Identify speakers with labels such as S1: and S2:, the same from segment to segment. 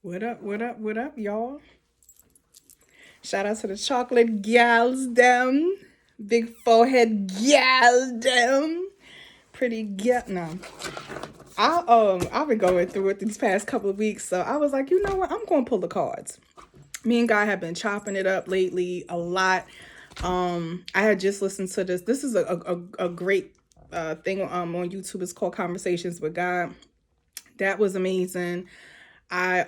S1: What up, what up, what up, y'all? Shout out to the chocolate gals, them. Big forehead gals, them. Pretty gal. No. I've been going through it these past couple of weeks, so I was like, you know what? I'm gonna pull the cards. Me and Guy have been chopping it up lately a lot. I had just listened to this. This is a great thing on YouTube. It's called Conversations with God. That was amazing. I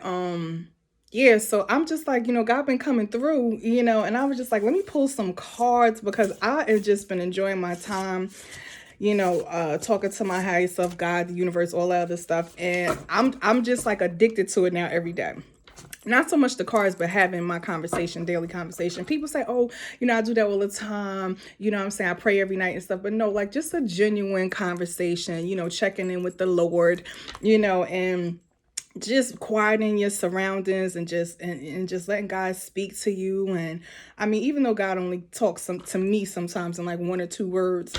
S1: yeah, so I'm just like, God been coming through, and I was just like, let me pull some cards because I have just been enjoying my time, talking to my higher self, God, the universe, all that other stuff. And I'm just like addicted to it now every day. Not so much the cards, but having my conversation, daily conversation. People say, oh, I do that all the time. You know what I'm saying? I pray every night and stuff. But no, like just a genuine conversation, checking in with the Lord, and just quieting your surroundings and just letting God speak to you. And I mean, even though God only talks to me sometimes in like one or two words,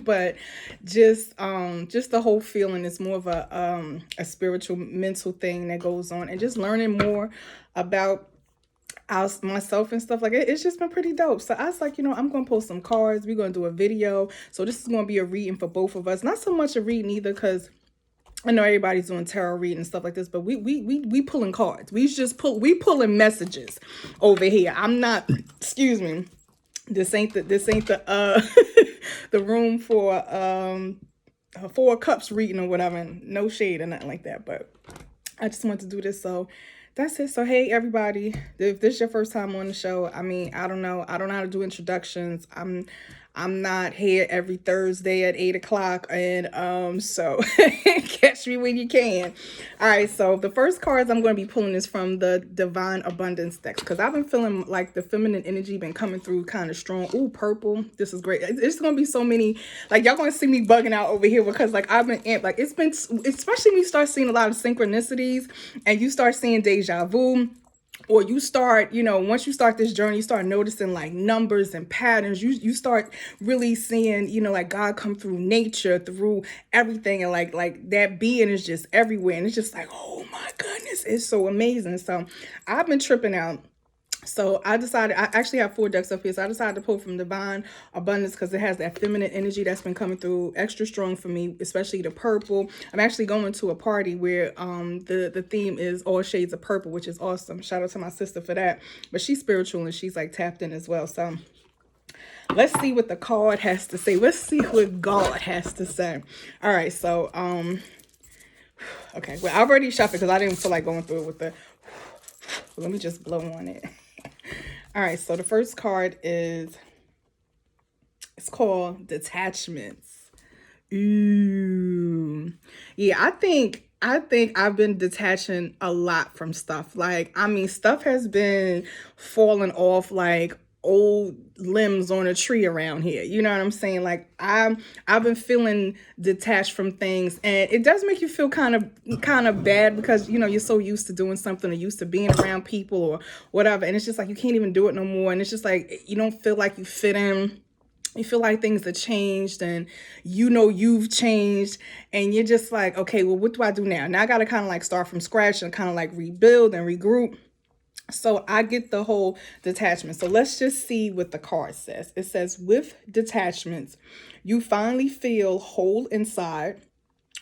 S1: but just the whole feeling is more of a spiritual mental thing that goes on, and just learning more about myself and stuff like it. It's just been pretty dope. So I was like, I'm gonna post some cards. We're gonna do a video. So this is gonna be a reading for both of us. Not so much a reading either, because I know everybody's doing tarot reading and stuff like this, but we pulling cards. We pulling messages over here. I'm not, excuse me. This ain't the the room for Four Cups reading or whatever. No shade or nothing like that, but I just want to do this. So that's it. So hey everybody, if this is your first time on the show, I mean, I don't know how to do introductions. I'm not here every Thursday at 8 o'clock, and so catch me when you can. All right, so the first cards I'm going to be pulling is from the Divine Abundance decks, because I've been feeling like the feminine energy been coming through kind of strong. Ooh, purple. This is great. It's going to be so many, like y'all going to see me bugging out over here, because like I've been amped. Like it's been, especially when you start seeing a lot of synchronicities and you start seeing deja vu, or you start, once you start this journey, you start noticing like numbers and patterns. You start really seeing, like God come through nature, through everything, and like that being is just everywhere, and it's just like, oh my goodness, it's so amazing. So I've been tripping out. So I actually have 4 decks up here. So I decided to pull from Divine Abundance because it has that feminine energy that's been coming through extra strong for me, especially the purple. I'm actually going to a party where the theme is all shades of purple, which is awesome. Shout out to my sister for that. But she's spiritual and she's like tapped in as well. So let's see what the card has to say. Let's see what God has to say. All right, so okay. Well, I've already shuffled because I didn't feel like going through it with the let me just blow on it. All right, so the first card it's called Detachments. Ooh. Yeah, I think I've been detaching a lot from stuff. Like, I mean, stuff has been falling off like old limbs on a tree around here. You know what I'm saying? Like I've been feeling detached from things, and it does make you feel kind of bad, because you're so used to doing something or used to being around people or whatever, and it's just like you can't even do it no more, and it's just like you don't feel like you fit in. You feel like things have changed, and you've changed, and you're just like, okay, well, what do I do now? Now I got to kind of like start from scratch and kind of like rebuild and regroup. So I get the whole detachment. So let's just see what the card says. It says, with detachments, you finally feel whole inside,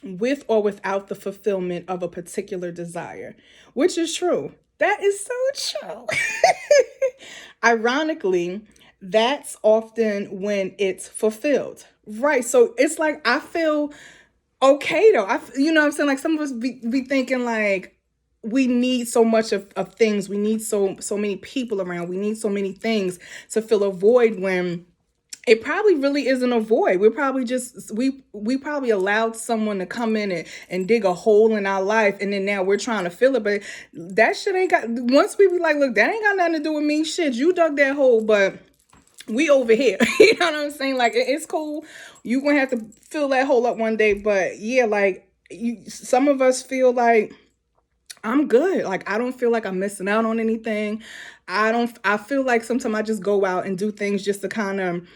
S1: with or without the fulfillment of a particular desire, which is true. That is so true. Ironically, that's often when it's fulfilled. Right. So it's like I feel okay though. You know what I'm saying? Like some of us be thinking like, we need so much of things. We need so many people around. We need so many things to fill a void, when it probably really isn't a void. We're probably just we probably allowed someone to come in and dig a hole in our life, and then now we're trying to fill it. But that shit ain't got, once we be like, look, that ain't got nothing to do with me. Shit, you dug that hole, but we over here. You know what I'm saying? Like it's cool. You gonna have to fill that hole up one day. But yeah, like some of us feel like, I'm good. Like, I don't feel like I'm missing out on anything. I feel like sometimes I just go out and do things just to kind of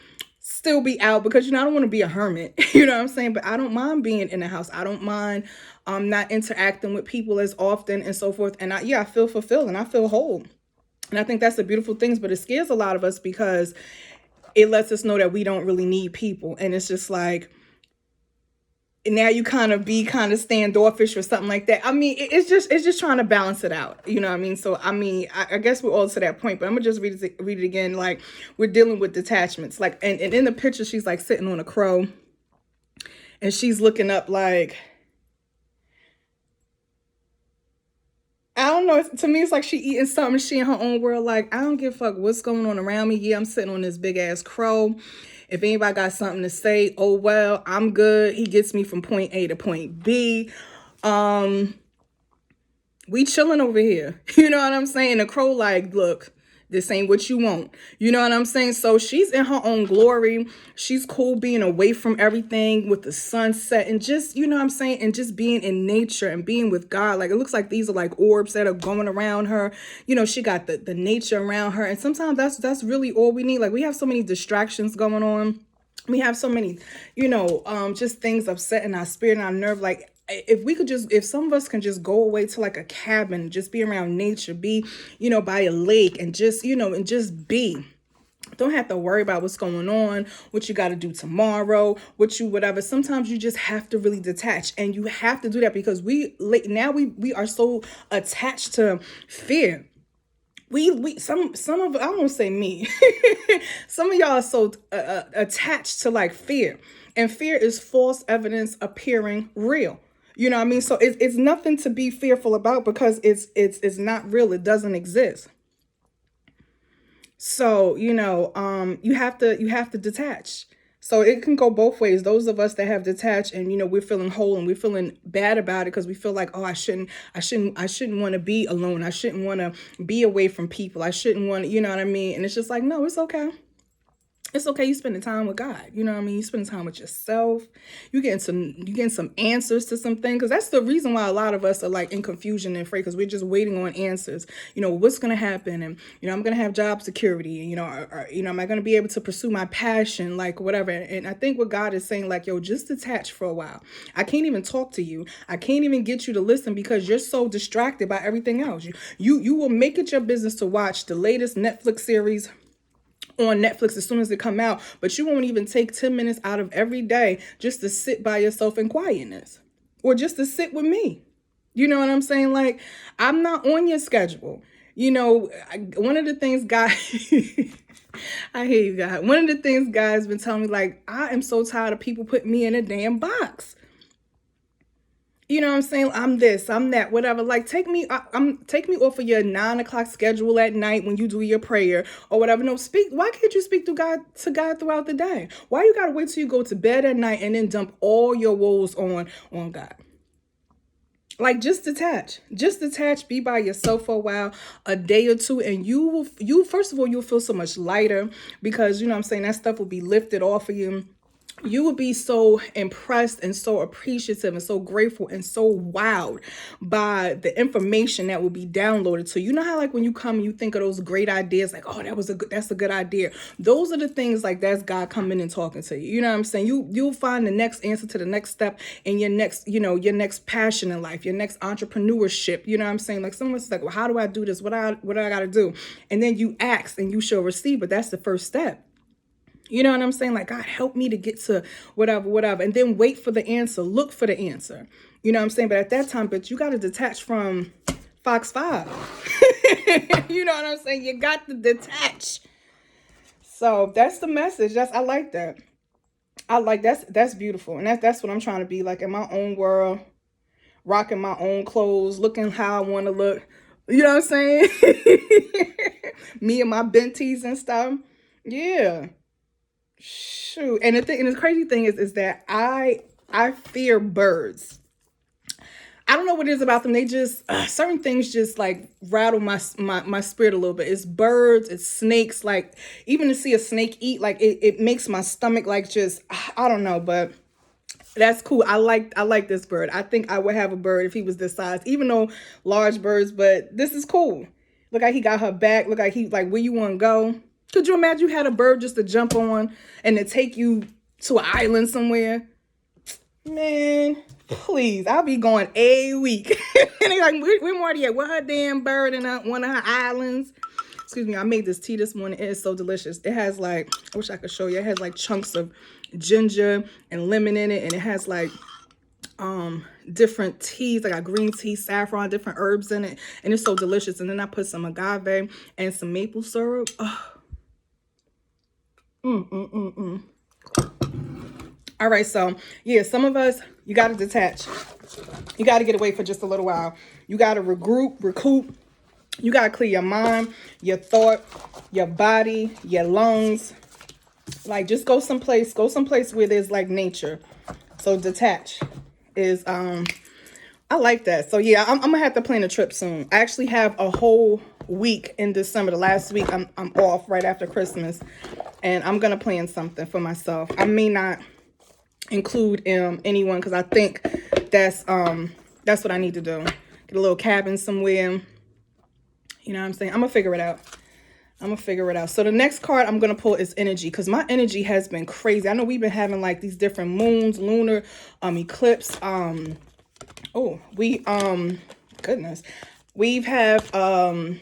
S1: still be out, because, I don't want to be a hermit. You know what I'm saying? But I don't mind being in the house. I don't mind not interacting with people as often and so forth. And I feel fulfilled and I feel whole. And I think that's the beautiful things, but it scares a lot of us because it lets us know that we don't really need people. And it's just like, now you kind of standoffish or something like that. I mean, it's just trying to balance it out. You know what I mean? So, I mean, I guess we're all to that point, but I'm gonna just read it again. Like, we're dealing with detachments. Like, and in the picture, she's like sitting on a crow and she's looking up like, I don't know. To me, it's like she eating something. She in her own world. Like, I don't give a fuck what's going on around me. Yeah, I'm sitting on this big ass crow. If anybody got something to say, oh well, I'm good. He gets me from point A to point B. We chilling over here. You know what I'm saying? The crow like, look, this ain't what you want. You know what I'm saying? So she's in her own glory. She's cool being away from everything with the sunset and just, you know what I'm saying? And just being in nature and being with God. Like, it looks like these are like orbs that are going around her. You know, she got the nature around her. And sometimes that's really all we need. Like, we have so many distractions going on. We have so many, you know, just things upsetting our spirit and our nerve. Like, if some of us can just go away to like a cabin, just be around nature, be, you know, by a lake and just, you know, and just be. Don't have to worry about what's going on, what you got to do tomorrow, whatever. Sometimes you just have to really detach, and you have to do that because we are so attached to fear. Some of, I don't want to say me, some of y'all are so attached to like fear, and fear is false evidence appearing real. You know what I mean? So it's nothing to be fearful about because it's not real. It doesn't exist. So, you know, you have to detach. So it can go both ways. Those of us that have detached and, you know, we're feeling whole and we're feeling bad about it because we feel like, oh, I shouldn't want to be alone. I shouldn't want to be away from people. I shouldn't want to, you know what I mean? And it's just like, no, it's okay. It's okay. You spending time with God. You know what I mean? You spending time with yourself. You getting some answers to some things. Because that's the reason why a lot of us are like in confusion and afraid because we're just waiting on answers. You know, what's going to happen? And, you know, I'm going to have job security. And, you know, am I going to be able to pursue my passion? Like whatever. And I think what God is saying, like, yo, just detach for a while. I can't even talk to you. I can't even get you to listen because you're so distracted by everything else. You will make it your business to watch the latest Netflix series on Netflix as soon as it come out, but you won't even take 10 minutes out of every day just to sit by yourself in quietness or just to sit with me. You know what I'm saying? Like, I'm not on your schedule. You know, one of the things God, I hear you, God. One of the things God's been telling me, like, I am so tired of people putting me in a damn box. You know what I'm saying? I'm this, I'm that, whatever. Like, take me off of your 9 o'clock schedule at night when you do your prayer or whatever. No, why can't you speak to God throughout the day? Why you gotta wait till you go to bed at night and then dump all your woes on God? Like, just detach, be by yourself for a while, a day or two. And first of all, you'll feel so much lighter because, you know what I'm saying, that stuff will be lifted off of you. You would be so impressed and so appreciative and so grateful and so wowed by the information that will be downloaded to you. You know how like when you come and you think of those great ideas, like, oh, that's a good idea. Those are the things like that's God coming and talking to you. You know what I'm saying? You'll find the next answer to the next step in your next passion in life, your next entrepreneurship. You know what I'm saying? Like someone's like, well, how do I do this? What I got to do? And then you ask and you shall receive. But that's the first step. You know what I'm saying? Like, God, help me to get to whatever. And then wait for the answer. Look for the answer. You know what I'm saying? But at that time, you got to detach from Fox 5. You know what I'm saying? You got to detach. So that's the message. I like that. That's beautiful. And that's what I'm trying to be like in my own world, rocking my own clothes, looking how I want to look. You know what I'm saying? Me and my Benties and stuff. Yeah. Shoot. And the crazy thing is that I fear birds. I don't know what it is about them. They just certain things just like rattle my spirit a little bit. It's birds, it's snakes. Like even to see a snake eat, like it makes my stomach like just I don't know, but that's cool. I like this bird. I think I would have a bird if he was this size, even though large birds, but this is cool. Look like he got her back. Look like he like where you want to go. Could you imagine you had a bird just to jump on and to take you to an island somewhere? Man, Please, I'll be going a week. And they like, where Marty at? What her damn bird in one of her islands? Excuse me, I made this tea this morning. It is so delicious. It has like, I wish I could show you. It has like chunks of ginger and lemon in it. And it has like different teas. I got green tea, saffron, different herbs in it. And it's so delicious. And then I put some agave and some maple syrup. Oh. All right, so yeah, some of us, you got to detach. You got to get away for just a little while. You got to recoup. You got to clear your mind, your thought, your body, your lungs. Like, just go someplace where there's like nature. So detach is, I like that. So yeah, I'm gonna have to plan a trip soon. I actually have a whole week in December. The last week I'm off right after Christmas, and I'm gonna plan something for myself. I may not include anyone because I think that's what I need to do. Get a little cabin somewhere. You know what I'm saying? I'm gonna figure it out. So the next card I'm gonna pull is energy, because my energy has been crazy. I know we've been having like these different moons, lunar eclipse. Goodness, we've have all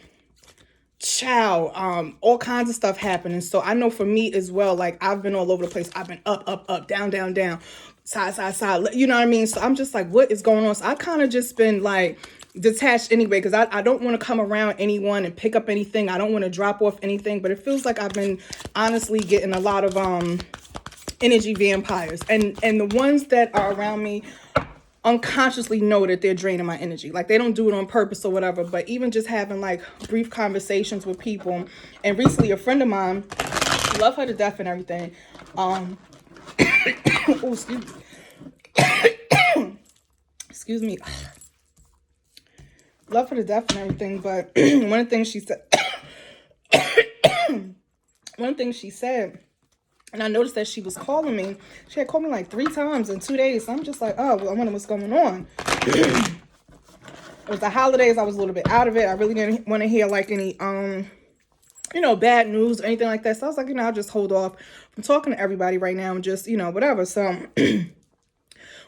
S1: kinds of stuff happening. So I know for me as well, like I've been all over the place. I've been up, down, side. You know what I mean? So I'm just like, what is going on? So I kind of just been like detached anyway, because I don't want to come around anyone and pick up anything. I don't want to drop off anything, but it feels like I've been honestly getting a lot of energy vampires, and the ones that are around me unconsciously know that they're draining my energy. Like, they don't do it on purpose or whatever, but even just having like brief conversations with people. And recently a friend of mine, love her to death and everything, excuse me, love her to death and everything, but one of the things she said, and I noticed that she was calling me. She had called me like 3 times in 2 days. So I'm just like, oh, well, I wonder what's going on. It was the holidays. I was a little bit out of it. I really didn't want to hear like any, bad news or anything like that. So I was like, I'll just hold off from talking to everybody right now and just, whatever. So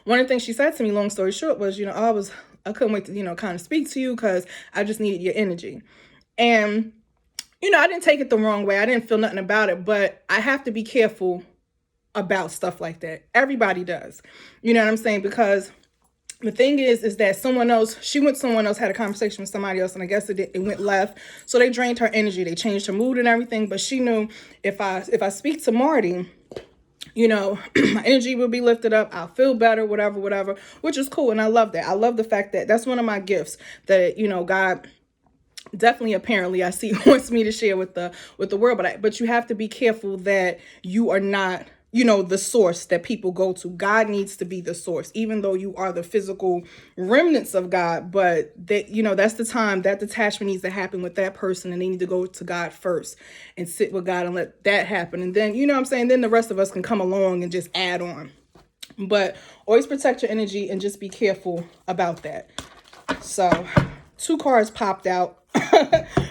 S1: one of the things she said to me, long story short, was, I couldn't wait to, kind of speak to you because I just needed your energy. And I didn't take it the wrong way. I didn't feel nothing about it, but I have to be careful about stuff like that. Everybody does. You know what I'm saying? Because the thing is that someone else had a conversation with somebody else, and I guess it went left. So they drained her energy. They changed her mood and everything. But she knew if I speak to Marty, my energy will be lifted up. I'll feel better, whatever, which is cool. And I love that. I love the fact that that's one of my gifts that, God definitely, apparently, I see wants me to share with the world, but you have to be careful that you are not, the source that people go to. God needs to be the source, even though you are the physical remnants of God. But that, that's the time that detachment needs to happen with that person, and they need to go to God first and sit with God and let that happen. And then, then the rest of us can come along and just add on. But always protect your energy and just be careful about that. So 2 cards popped out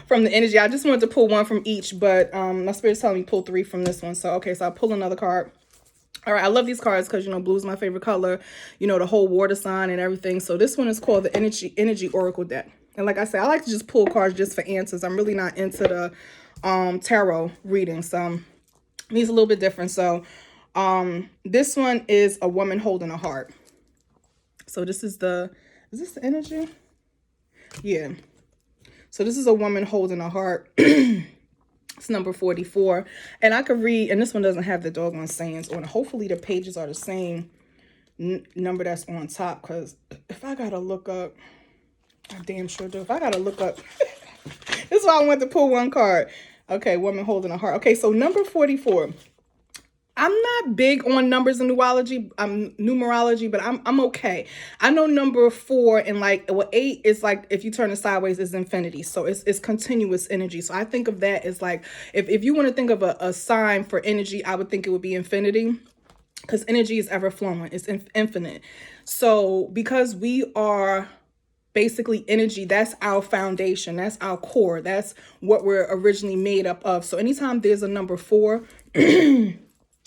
S1: from the energy. I just wanted to pull one from each, but my spirit's telling me pull 3 from this one. So okay, so I'll pull another card. All right, I love these cards because blue is my favorite color, the whole water sign and everything. So this one is called the energy oracle deck. And like I said, I like to just pull cards just for answers. I'm really not into the tarot reading, so these a little bit different. So this one is a woman holding a heart. So this is is this the energy? Yeah. So this is a woman holding a heart. It's number 44. And I could read, and this one doesn't have the doggone sayings on it. Hopefully the pages are the same number that's on top, because if I gotta look up, I damn sure do. If I gotta look up, this is why I wanted to pull one card. Okay, woman holding a heart. Okay, so number 44. I'm not big on numbers and numerology, but I'm okay. I know number 4 and 8 is like, if you turn it sideways, is infinity. So it's continuous energy. So I think of that as like, if you want to think of a sign for energy, I would think it would be infinity, because energy is ever flowing. It's infinite. So because we are basically energy, that's our foundation. That's our core. That's what we're originally made up of. So anytime there's a number 4,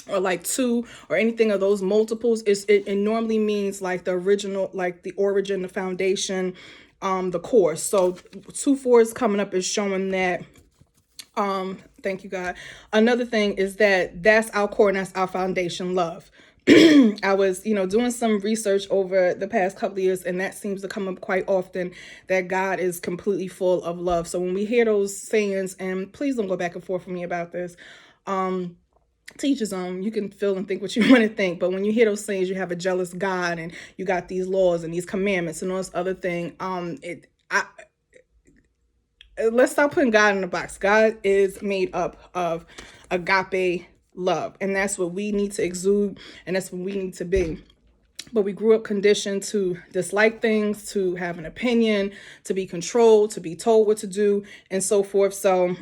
S1: or like two or anything of those multiples, it normally means like the original, like the origin, the foundation, the core. So 2 4s coming up is showing that, thank you God. Another thing is that that's our core and that's our foundation, love. I was, doing some research over the past couple of years, and that seems to come up quite often, that God is completely full of love. So when we hear those sayings, and please don't go back and forth with me about this, teach his own. You can feel and think what you want to think, but when you hear those sayings, you have a jealous God, and you got these laws and these commandments and all this other thing. Let's stop putting God in a box. God is made up of agape love, and that's what we need to exude, and that's what we need to be. But we grew up conditioned to dislike things, to have an opinion, to be controlled, to be told what to do, and so forth. So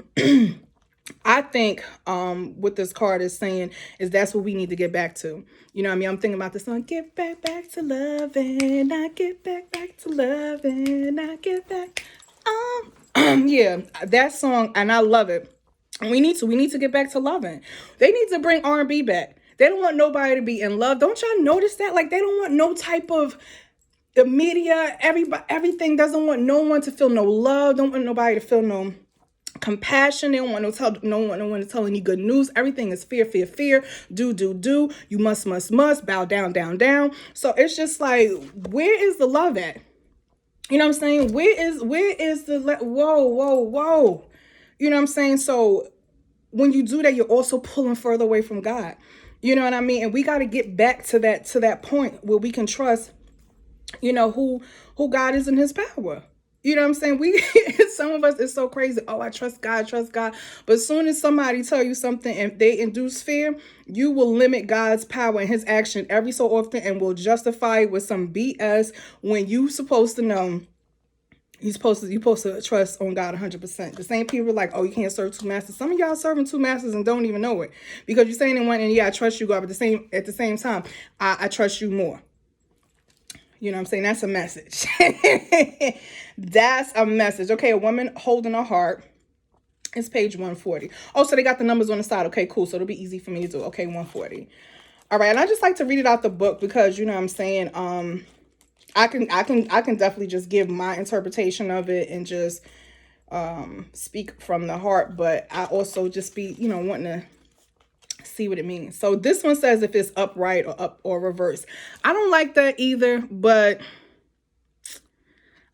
S1: I think what this card is saying is that's what we need to get back to. You know what I mean? I'm thinking about the song, get back to loving, I get back to loving, I get back. Yeah, that song, and I love it. And we need to get back to loving. They need to bring R&B back. They don't want nobody to be in love. Don't y'all notice that? Like, they don't want no type of, the media, everybody, everything doesn't want no one to feel no love. Don't want nobody to feel no compassion. They don't want no one to tell any good news. Everything is fear. Do. You must. Bow down. So it's just like, where is the love at? You know what I'm saying? Where is the whoa? You know what I'm saying? So when you do that, you're also pulling further away from God. You know what I mean? And we got to get back to that point where we can trust, who God is in his power. You know what I'm saying? We, some of us, it's so crazy. Oh, I trust God. But as soon as somebody tell you something and they induce fear, you will limit God's power and his action every so often, and will justify it with some BS when you supposed to know. You're supposed to trust on God 100%. The same people are like, oh, you can't serve two masters. Some of y'all serving two masters and don't even know it, because you're saying in one, and yeah, I trust you, God, but at the same time, I trust you more. You know what I'm saying? That's a message. That's a message. Okay, a woman holding a heart. It's page 140. Oh, so they got the numbers on the side. Okay, cool. So it'll be easy for me to do. Okay, 140. All right, and I just like to read it out the book because, you know what I'm saying, I can definitely just give my interpretation of it and just speak from the heart, but I also just be, wanting to see what it means. So this one says if it's upright or up or reverse. I don't like that either, but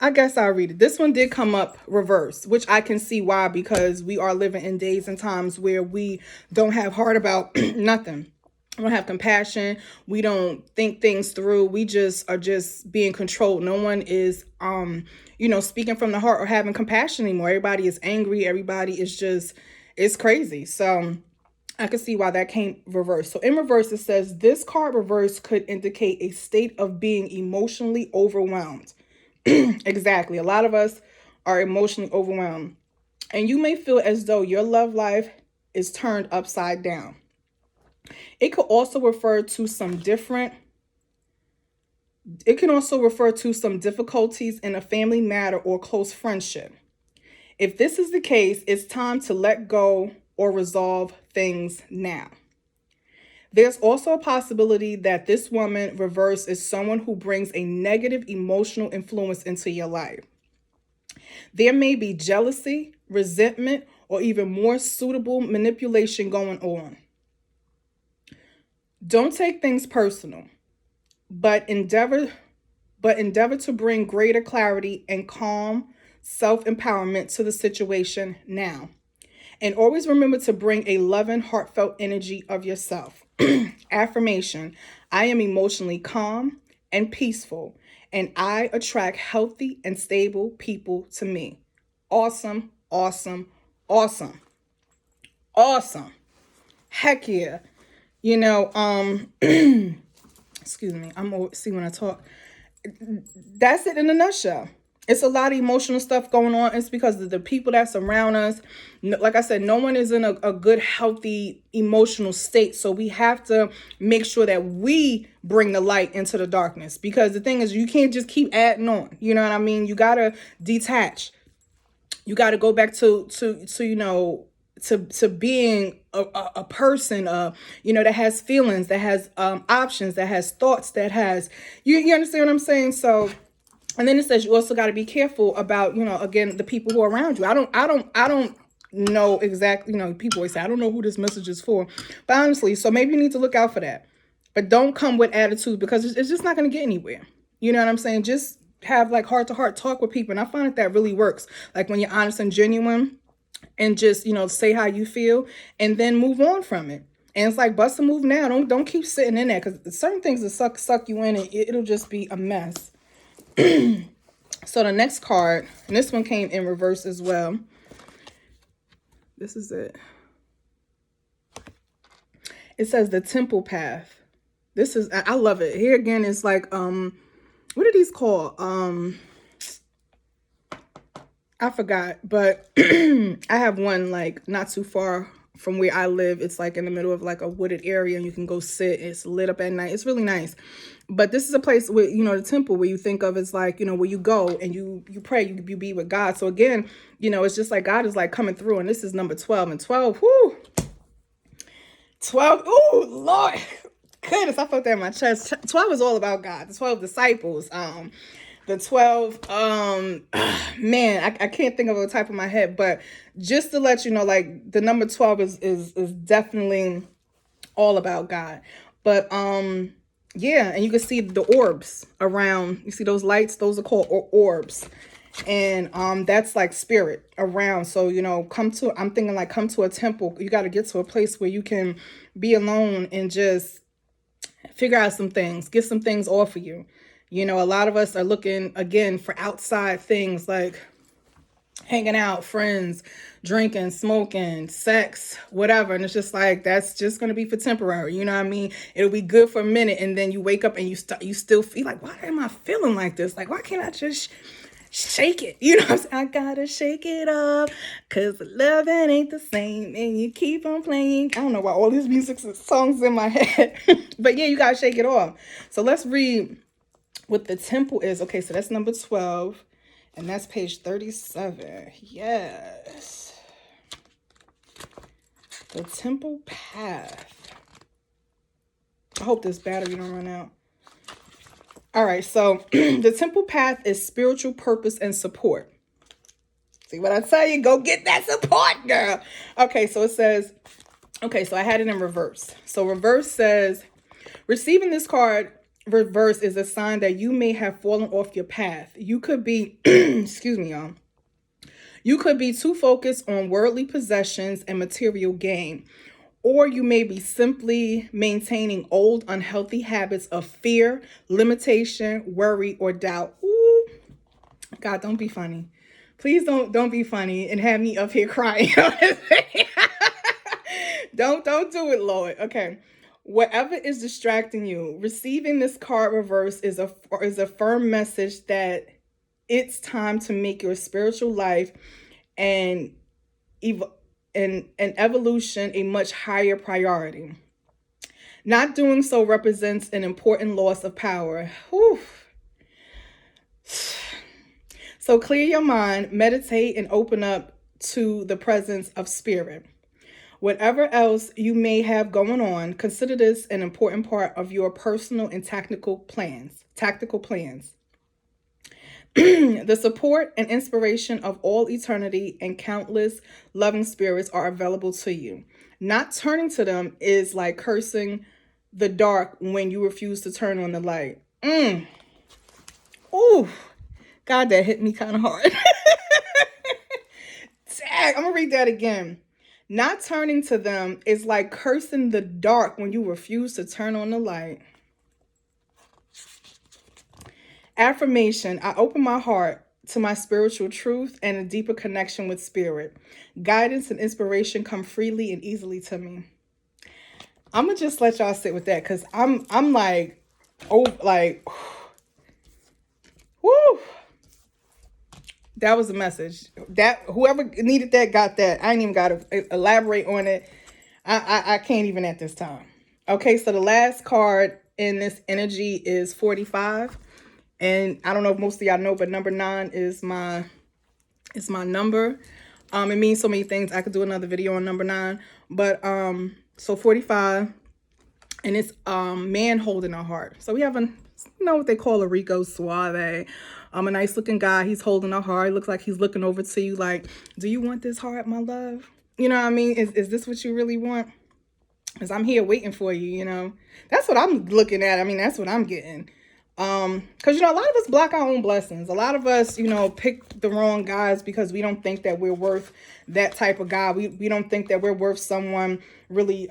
S1: I guess I'll read it. This one did come up reverse, which I can see why, because we are living in days and times where we don't have heart about nothing. We don't have compassion. We don't think things through. We just are just being controlled. No one is, speaking from the heart or having compassion anymore. Everybody is angry. Everybody is just, it's crazy. So I can see why that came reverse. So in reverse, it says this card reverse could indicate a state of being emotionally overwhelmed. Exactly. A lot of us are emotionally overwhelmed. And you may feel as though your love life is turned upside down. It could also refer to some difficulties in a family matter or close friendship. If this is the case, it's time to let go or resolve things now. There's also a possibility that this woman reverse is someone who brings a negative emotional influence into your life. There may be jealousy, resentment, or even more suitable manipulation going on. Don't take things personal, but endeavor to bring greater clarity and calm self-empowerment to the situation now. And always remember to bring a loving, heartfelt energy of yourself. Affirmation: I am emotionally calm and peaceful, and I attract healthy and stable people to me. Awesome. Heck yeah. Excuse me. See when I talk. That's it in a nutshell. It's a lot of emotional stuff going on. It's because of the people that surround us. Like I said, no one is in a good, healthy, emotional state. So we have to make sure that we bring the light into the darkness. Because the thing is, you can't just keep adding on. You know what I mean? You got to detach. You got to go back to to being a person, you know, that has feelings, that has options, that has thoughts, that has, you understand what I'm saying? So, and then it says you also got to be careful about, you know, again, the people who are around you. I don't know exactly, you know, people always say, I don't know who this message is for. But honestly, so maybe you need to look out for that. But don't come with attitude, because it's just not going to get anywhere. You know what I'm saying? Just have like heart to heart talk with people. And I find that really works. Like when you're honest and genuine, and just, you know, say how you feel and then move on from it. And it's like bust a move now. Don't keep sitting in there, because certain things will suck you in, and it'll just be a mess. So the next card, and this one came in reverse as well. This is it. It says the temple path. This is, I love it. Here again, it's like, what are these called? I forgot, but I have one like not too far from where I live. It's like in the middle of like a wooded area, and you can go sit. It's lit up at night. It's really nice. But this is a place where, you know, the temple, where you think of as like, you know, where you go and you pray, you be with God. So again, you know, it's just like God is like coming through, and this is number 12, and 12, whoo, 12, ooh, Lord, goodness, I felt that in my chest. 12 is all about God. The 12 disciples, the 12, man, I can't think of a type of my head, but just to let you know, like the number 12 is definitely all about God. But yeah, and you can see the orbs around. You see those lights? Those are called orbs. And that's like spirit around. So, you know, I'm thinking like come to a temple. You got to get to a place where you can be alone and just figure out some things, get some things off of you. You know, a lot of us are looking again for outside things like hanging out, friends, drinking, smoking, sex, whatever. And it's just like, that's just going to be for temporary. You know what I mean? It'll be good for a minute. And then you wake up and you still feel like, why am I feeling like this? Like, why can't I just shake it? You know what I'm saying? I gotta shake it up, because loving ain't the same. And you keep on playing. I don't know why all these music songs in my head. But yeah, you gotta shake it off. So let's read what the temple is. Okay, so that's number 12. And that's page 37. Yes. The temple path. I hope this battery don't run out. All right, so the temple path is spiritual purpose and support. See what I tell you? Go get that support, girl. Okay, so it says, okay, so I had it in reverse. So reverse says, receiving this card reverse is a sign that you may have fallen off your path. You could be, excuse me, y'all. You could be too focused on worldly possessions and material gain, or you may be simply maintaining old unhealthy habits of fear, limitation, worry, or doubt. Ooh, God, don't be funny. Please don't be funny and have me up here crying. Don't do it, Lord. Okay. Whatever is distracting you, receiving this card reverse is a firm message that it's time to make your spiritual life and evolution a much higher priority. Not doing so represents an important loss of power. Whew. So clear your mind, meditate, and open up to the presence of spirit. Whatever else you may have going on, consider this an important part of your personal and tactical plans. The support and inspiration of all eternity and countless loving spirits are available to you. Not turning to them is like cursing the dark when you refuse to turn on the light. Ooh, God, that hit me kind of hard. Dang, I'm gonna read that again. Not turning to them is like cursing the dark when you refuse to turn on the light. Affirmation: I open my heart to my spiritual truth and a deeper connection with spirit. Guidance and inspiration come freely and easily to me. I'm gonna just let y'all sit with that, because I'm like, oh, like, whoo. That was a message. That whoever needed that got that. I ain't even got to elaborate on it. I can't even at this time. Okay, so the last card in this energy is 45. And I don't know if most of y'all know, but number 9 is my number. It means so many things. I could do another video on number 9. But so 45, and it's man holding a heart. So we have what they call a Rico Suave. A nice looking guy. He's holding a heart. Looks like he's looking over to you like, do you want this heart, my love? You know what I mean? Is this what you really want? Because I'm here waiting for you, you know. That's what I'm looking at. I mean, that's what I'm getting. Because, a lot of us block our own blessings. A lot of us, pick the wrong guys because we don't think that we're worth that type of guy. We don't think that we're worth someone really,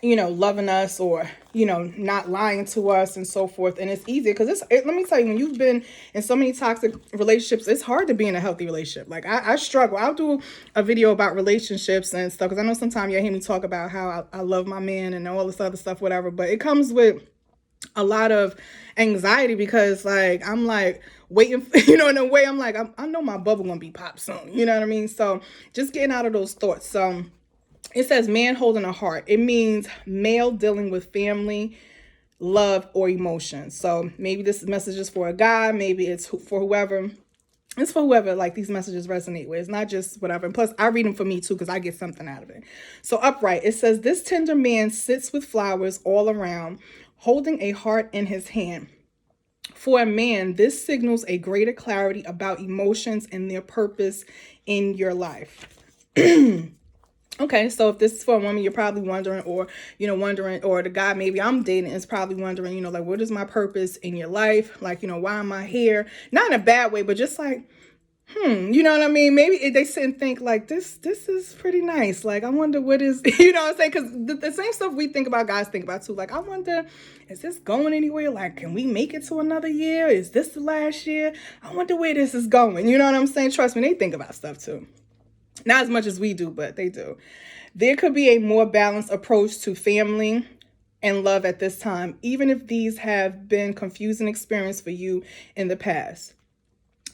S1: loving us or, not lying to us and so forth. And it's easy because let me tell you, when you've been in so many toxic relationships, it's hard to be in a healthy relationship. Like I struggle. I'll do a video about relationships and stuff because I know sometimes you'll hear me talk about how I love my man and all this other stuff, whatever. But it comes with a lot of anxiety because like I'm like waiting for, in a way I'm like I know my bubble gonna be popped soon, you know what I mean? So just getting out of those thoughts. So it says man holding a heart. It means male dealing with family, love, or emotions. So maybe this message is for a guy, maybe it's for whoever. It's for whoever like these messages resonate with. It's not just whatever. And plus I read them for me too because I get something out of it. So upright, it says this tender man sits with flowers all around, holding a heart in his hand. For a man, this signals a greater clarity about emotions and their purpose in your life. Okay, so if this is for a woman, you're probably wondering, or, or the guy maybe I'm dating is probably wondering, like, what is my purpose in your life? Like, why am I here? Not in a bad way, but just like, you know what I mean? Maybe they sit and think like, this is pretty nice. Like, I wonder what is, you know what I'm saying? Because the same stuff we think about, guys think about too. Like, I wonder, is this going anywhere? Like, can we make it to another year? Is this the last year? I wonder where this is going. You know what I'm saying? Trust me, they think about stuff too. Not as much as we do, but they do. There could be a more balanced approach to family and love at this time, even if these have been confusing experience for you in the past.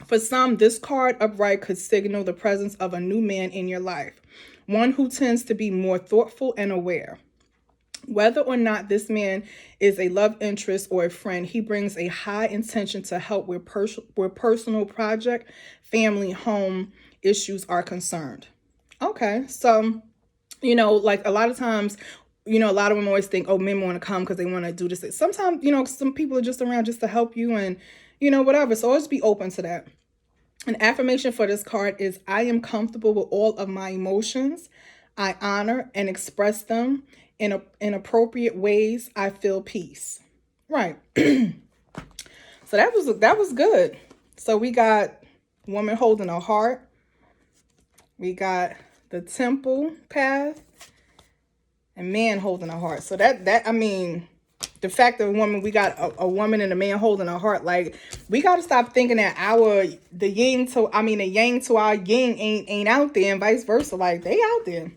S1: For some, this card upright could signal the presence of a new man in your life, one who tends to be more thoughtful and aware. Whether or not this man is a love interest or a friend, he brings a high intention to help where personal project, family, home issues are concerned. Okay, so, like a lot of times, a lot of women always think, oh, men want to come because they want to do this. Sometimes, some people are just around just to help you and, whatever. So always be open to that. An affirmation for this card is, I am comfortable with all of my emotions. I honor and express them in appropriate ways. I feel peace. Right. So that was good. So we got woman holding a heart. We got the temple path and man holding a heart. So I mean, the fact that we got a woman and a man holding a heart, like we got to stop thinking that the yang to our yin ain't out there and vice versa. Like they out there.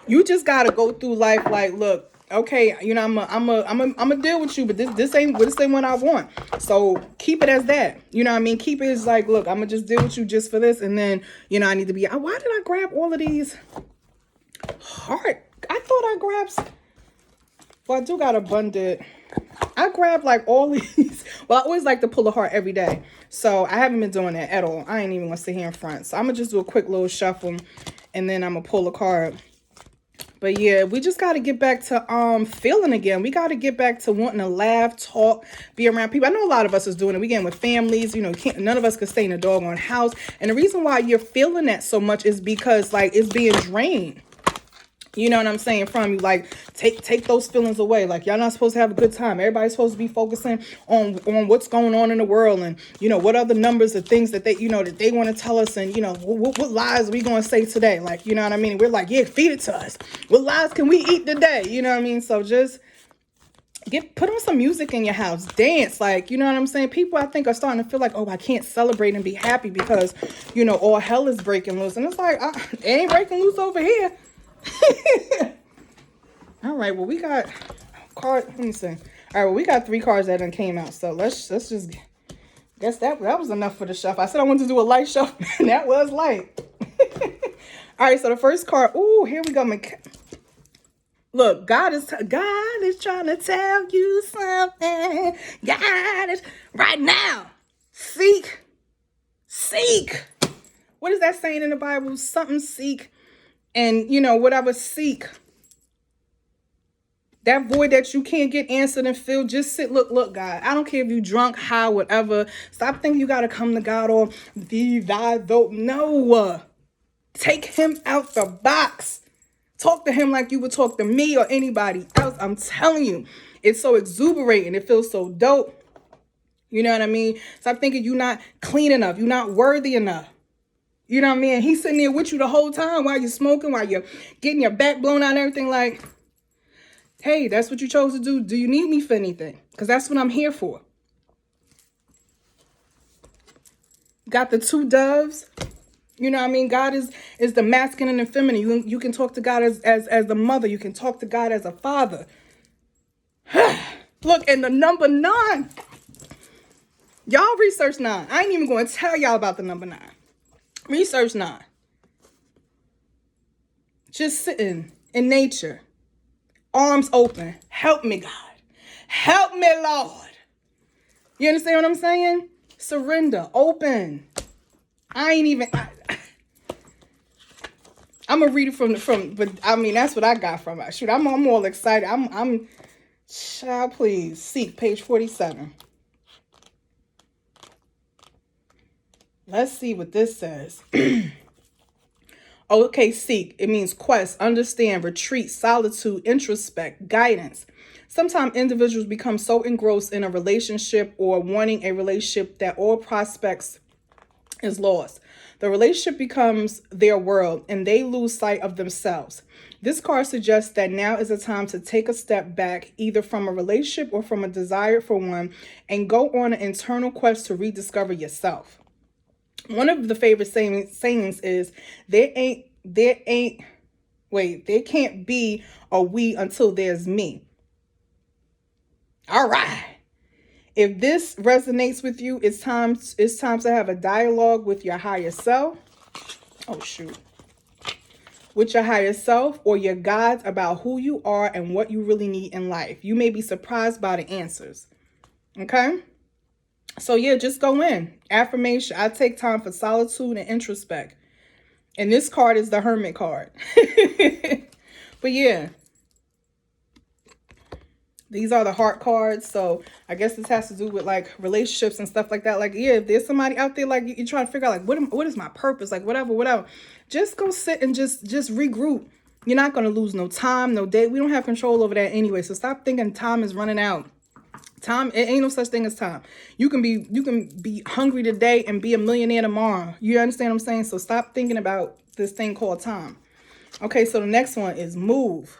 S1: You just got to go through life like, look, okay, I'm a deal with you, but this ain't what I want. So keep it as that. You know what I mean? Keep it as like, look, I'm gonna just deal with you just for this, and then I need to be. Why did I grab all of these heart? I thought I grabbed. Well, I do got abundant. I grabbed like all these. Well, I always like to pull a heart every day, so I haven't been doing that at all. I ain't even gonna sit here in front. So I'm gonna just do a quick little shuffle, and then I'm gonna pull a card. But yeah, we just got to get back to feeling again. We got to get back to wanting to laugh, talk, be around people. I know a lot of us is doing it. We getting with families, none of us could stay in a doggone house. And the reason why you're feeling that so much is because like it's being drained. You know what I'm saying? From you, like, take those feelings away. Like, y'all not supposed to have a good time. Everybody's supposed to be focusing on what's going on in the world and, what other numbers of things that they, that they want to tell us and, what lies are we going to say today? Like, you know what I mean? We're like, yeah, feed it to us. What lies can we eat today? You know what I mean? So just put on some music in your house. Dance. Like, you know what I'm saying? People, I think, are starting to feel like, oh, I can't celebrate and be happy because, all hell is breaking loose. And it's like, it ain't breaking loose over here. All right, well, we got card. Let me see. All right, well, we got 3 cards that done came out. So let's just guess that was enough for the shuffle. I said I wanted to do a light shuffle, and that was light. All right, so the first card. Ooh, here we go. Look, God is trying to tell you something. God is right now. Seek. What is that saying in the Bible? Something seek and, you know, whatever seek. That void that you can't get answered and filled, just sit, look, God. I don't care if you drunk, high, whatever. Stop thinking you got to come to God or thee, thy, though. No. Take him out the box. Talk to him like you would talk to me or anybody else. I'm telling you, it's so exuberating. It feels so dope. You know what I mean? Stop thinking you're not clean enough. You're not worthy enough. You know what I mean? He's sitting there with you the whole time while you're smoking, while you're getting your back blown out and everything. Like, hey, that's what you chose to do. Do you need me for anything? Because that's what I'm here for. Got the two doves. You know what I mean? God is the masculine and feminine. You can talk to God as the mother. You can talk to God as a father. Look, and the number 9. Y'all research 9. I ain't even going to tell y'all about the number 9. Research 9. Just sitting in nature. Arms open. Help me, God. Help me, Lord. You understand what I'm saying? Surrender. Open. I ain't even... I'm gonna read it from, but I mean that's what I got from it. Shoot, I'm all excited. Child, please seek page 47. Let's see what this says. Okay, seek. It means quest, understand, retreat, solitude, introspect, guidance. Sometimes individuals become so engrossed in a relationship or wanting a relationship that all prospects is lost. The relationship becomes their world and they lose sight of themselves. This card suggests that now is a time to take a step back, either from a relationship or from a desire for one, and go on an internal quest to rediscover yourself. One of the favorite sayings is, there can't be a we until there's me. All right. If this resonates with you, it's time to have a dialogue with your higher self. Oh, shoot. With your higher self or your guides about who you are and what you really need in life. You may be surprised by the answers. Okay? So, yeah, just go in. Affirmation. I take time for solitude and introspect. And this card is the Hermit card. But, yeah. These are the heart cards. So I guess this has to do with like relationships and stuff like that. Like, yeah, if there's somebody out there, like you're trying to figure out like, what is my purpose? Like whatever. Just go sit and just regroup. You're not going to lose no time, no day. We don't have control over that anyway. So stop thinking time is running out. Time, it ain't no such thing as time. You can be hungry today and be a millionaire tomorrow. You understand what I'm saying? So stop thinking about this thing called time. Okay, so the next one is move.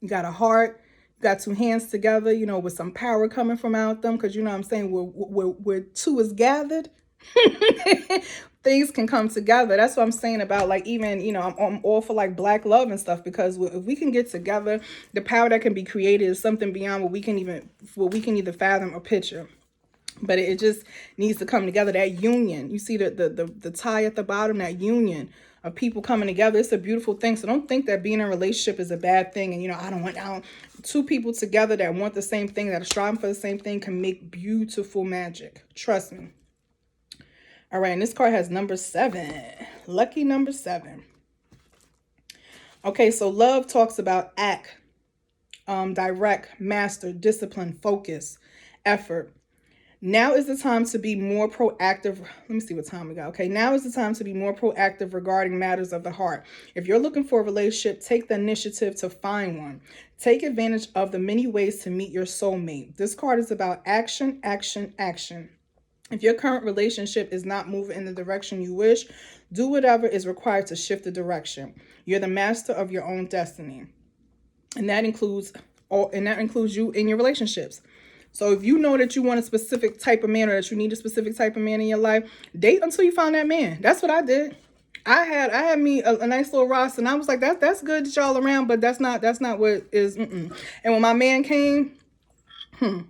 S1: You got a heart, you got two hands together, you know, with some power coming from out them. Because you know what I'm saying, where two is gathered, things can come together. That's what I'm saying about like even, you know, I'm all for like black love and stuff. Because if we can get together, the power that can be created is something beyond what we can either fathom or picture. But it just needs to come together. That union, you see the tie at the bottom, that union of people coming together. It's a beautiful thing. So don't think that being in a relationship is a bad thing. And, you know, I don't. Two people together that want the same thing, that are striving for the same thing, can make beautiful magic. Trust me. All right. And this card has number 7. Lucky number 7. Okay. So love talks about act, direct, master, discipline, focus, effort. Now is the time to be more proactive. Let me see what time we got. Okay, now is the time to be more proactive regarding matters of the heart. If you're looking for a relationship, take the initiative to find one. Take advantage of the many ways to meet your soulmate. This card is about action, action, action. If your current relationship is not moving in the direction you wish, do whatever is required to shift the direction. You're the master of your own destiny. And that includes you in your relationships. So if you know that you want a specific type of man, or that you need a specific type of man in your life, date until you find that man. That's what I did. I had me a nice little roster, and I was like, that's good that y'all around, but that's not what is. And when my man came, and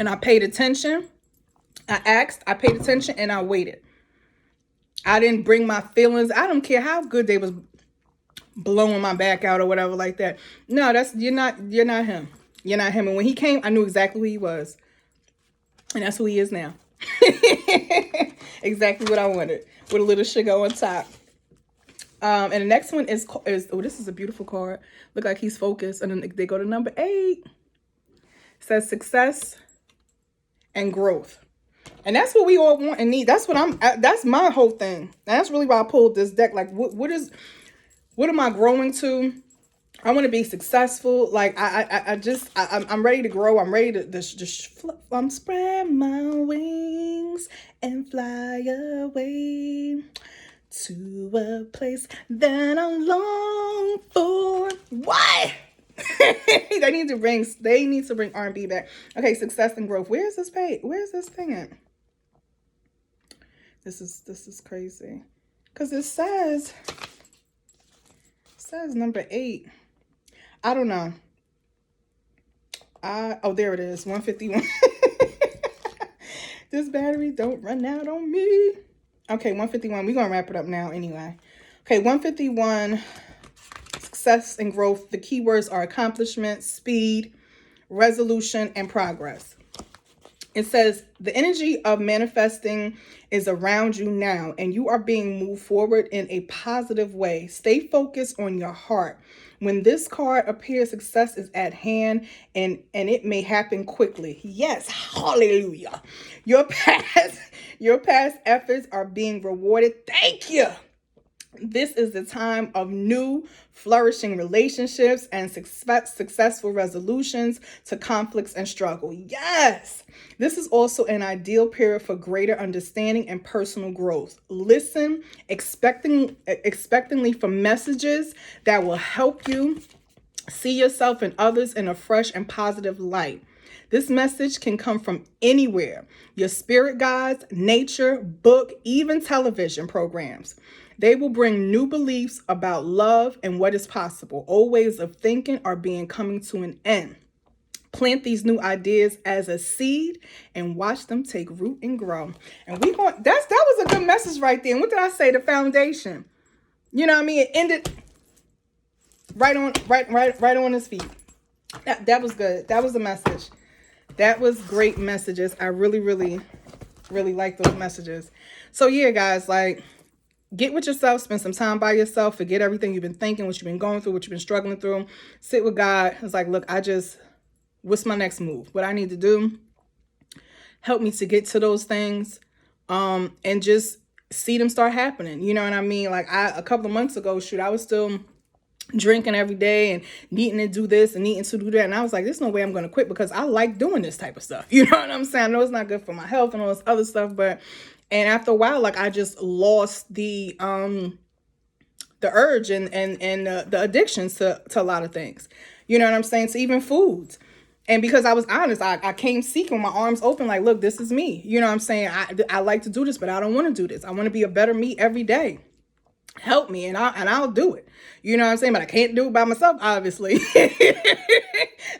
S1: I paid attention, I asked, I paid attention, and I waited. I didn't bring my feelings. I don't care how good they was blowing my back out or whatever like that. No, you're not him. You're not him. And when he came, I knew exactly who he was. And that's who he is now. Exactly what I wanted, with a little sugar on top. And the next one is oh, this is a beautiful card. Look like he's focused. And then they go to number 8. It says success and growth. And that's what we all want and need. That's what that's my whole thing. And that's really why I pulled this deck. Like, what am I growing to? I want to be successful. Like, I'm ready to grow. I'm ready to just spread my wings and fly away to a place that I long for. What? They need to bring R&B back. Okay, success and growth. Where's this page? Where's this thing at? This is crazy. Because it says number 8. I don't know. Oh, there it is. 151. This battery don't run out on me. Okay, 151. We're going to wrap it up now anyway. Okay, 151. Success and growth. The keywords are accomplishment, speed, resolution, and progress. It says the energy of manifesting is around you now, and you are being moved forward in a positive way. Stay focused on your heart. When this card appears, success is at hand, and it may happen quickly. Yes, hallelujah. Your past efforts are being rewarded. Thank you. This is the time of new, flourishing relationships and successful resolutions to conflicts and struggle. Yes, this is also an ideal period for greater understanding and personal growth. Listen expectantly for messages that will help you see yourself and others in a fresh and positive light. This message can come from anywhere: your spirit guides, nature, book, even television programs. They will bring new beliefs about love and what is possible. Old ways of thinking are coming to an end. Plant these new ideas as a seed and watch them take root and grow. And that was a good message right there. And what did I say? The foundation. You know what I mean? It ended right on his feet. That was good. That was the message. That was great messages. I really, really, really like those messages. So yeah, guys, like, get with yourself, spend some time by yourself, forget everything you've been thinking, what you've been going through, what you've been struggling through. Sit with God. It's like, look, what's my next move? What I need to do? Help me to get to those things, and just see them start happening. You know what I mean? Like, a couple of months ago, I was still drinking every day and needing to do this and needing to do that. And I was like, there's no way I'm going to quit, because I like doing this type of stuff. You know what I'm saying? I know it's not good for my health and all this other stuff, and after a while, like, I just lost the urge and the addictions to a lot of things. You know what I'm saying? To even foods. And because I was honest, I came seeking, my arms open, like, look, this is me. You know what I'm saying? I like to do this, but I don't want to do this. I want to be a better me every day. Help me, and I'll do it. You know what I'm saying? But I can't do it by myself, obviously.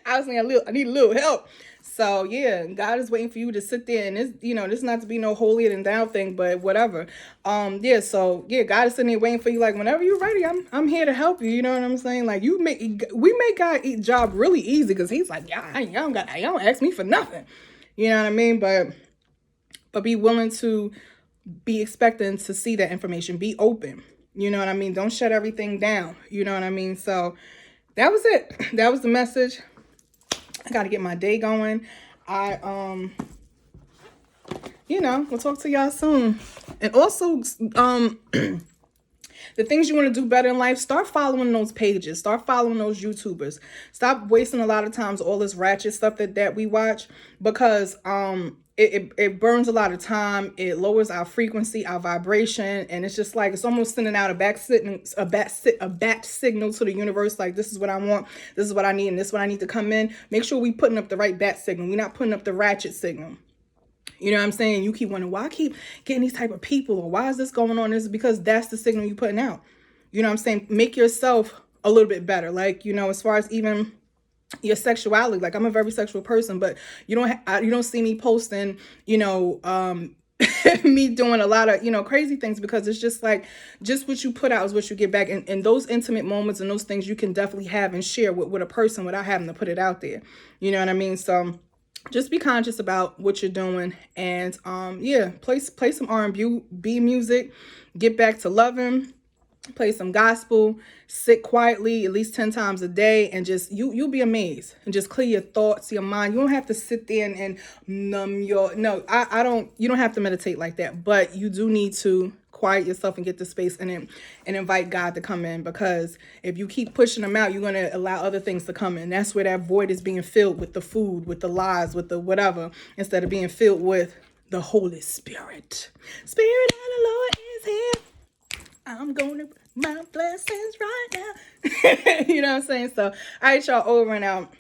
S1: Obviously, I need a little help. So yeah, God is waiting for you to sit there, and this is not to be no holier than thou thing, but whatever. So God is sitting there waiting for you, like, whenever you're ready, I'm here to help you. You know what I'm saying? Like, we make God's job really easy, because He's like, yeah, y'all don't ask me for nothing. You know what I mean? But be willing to be expecting to see that information. Be open. You know what I mean? Don't shut everything down. You know what I mean? So that was it. That was the message. I got to get my day going. We'll talk to y'all soon. And also, the things you want to do better in life, start following those pages. Start following those YouTubers. Stop wasting a lot of times all this ratchet stuff that we watch, because it burns a lot of time. It lowers our frequency, our vibration, and it's just like, it's almost sending out a bat signal to the universe, like, this is what I want, this is what I need, and this is what I need to come in. Make sure we putting up the right bat signal. We're not putting up the ratchet signal. You know what I'm saying? You keep wondering, why I keep getting these type of people, or why is this going on? This is because that's the signal you're putting out. You know what I'm saying? Make yourself a little bit better. Like, as far as even your sexuality, like, I'm a very sexual person, but you don't see me posting, me doing a lot of, crazy things, because it's just like, just what you put out is what you get back. And those intimate moments and those things you can definitely have and share with a person without having to put it out there. You know what I mean? So just be conscious about what you're doing. And yeah, play some R&B music, get back to loving, play some gospel, sit quietly at least 10 times a day, and just you'll be amazed, and just clear your thoughts, your mind. You don't have to sit there and numb your, no, I don't, you don't have to meditate like that, but you do need to quiet yourself and get the space and invite God to come in, because if you keep pushing him out, you're going to allow other things to come in. That's where that void is being filled, with the food, with the lies, with the whatever, instead of being filled with the Holy Spirit. Spirit of the Lord is here. I'm gonna bring my blessings right now. You know what I'm saying? So, all right, y'all, over and out.